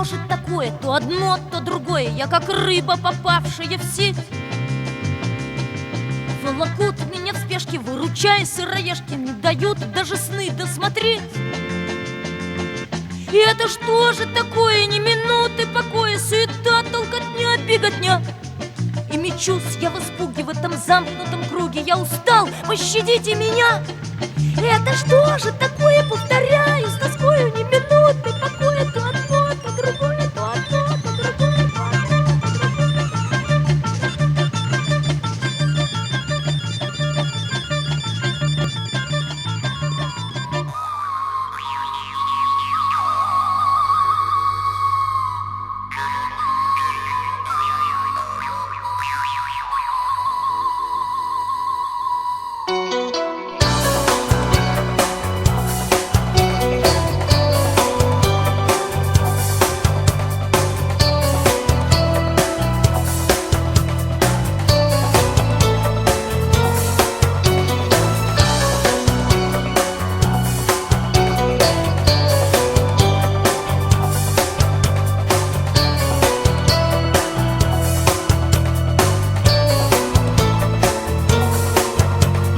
что же такое? То одно, то другое. Я как рыба, попавшая в сеть. Волокут меня в спешке, выручая сыроежки, не дают даже сны досмотреть. И это что же такое? Ни минуты покоя, суета, толкотня, беготня. И мечусь я в испуге в этом замкнутом круге. Я устал, пощадите меня. Это что же такое? Повторяю с тоскою, ни минуты покоя, то одно, то другое, то одно, то другое, то одно, то другое.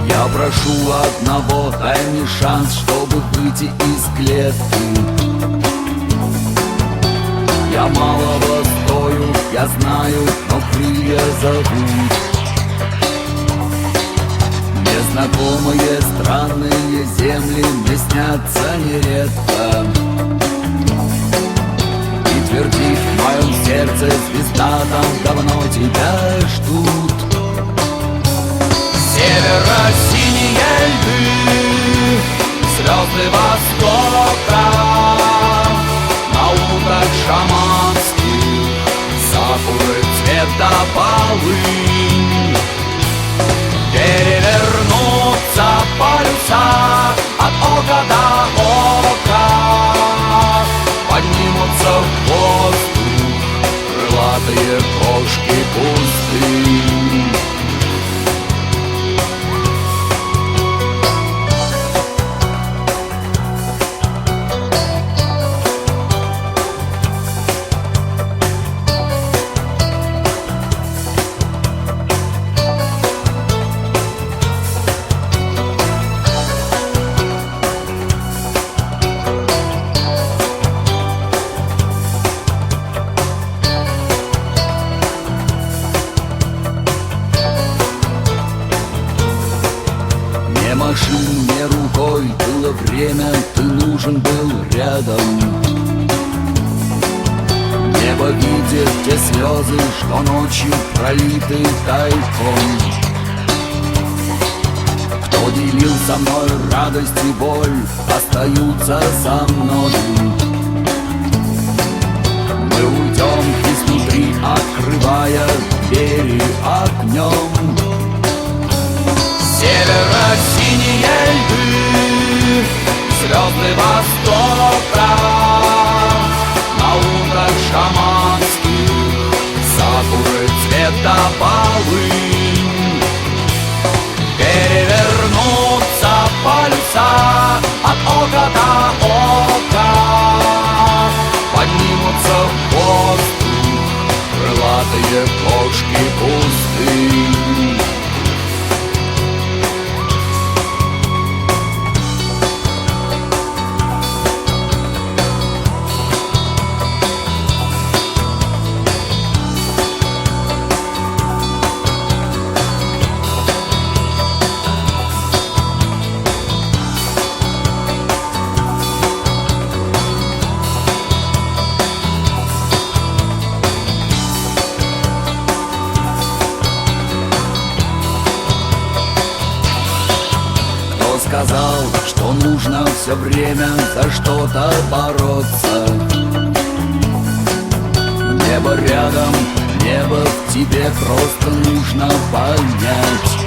Я прошу одного, дай мне шанс, чтобы выйти из клетки. Я малого стою, я знаю, но крылья зовут. Незнакомые странные земли мне снятся нередко. И твердит в моем сердце звезда, там давно тебя ждут. Северо-синие льды, звезды востока, на утах шаманских сакуры цвета полынь. Перевернутся полюса от ока до ока, поднимутся в воздух крылатые кошки пустынь. Машин мне рукой, было время, ты нужен был рядом. Небо видит те слезы, что ночью пролиты тайком. Кто делил со мной радость и боль, остаются со мной. Мы уйдем изнутри, открывая двери огнем. Северо-синие льды, звезды востока, на утрах шаманских сакуры цвета полынь. Перевернутся полюса от ока до ока, поднимутся в воздух крылатые кошки пустынь. Сказал, что нужно все время за что-то бороться. Небо рядом, небо в тебе, просто нужно понять.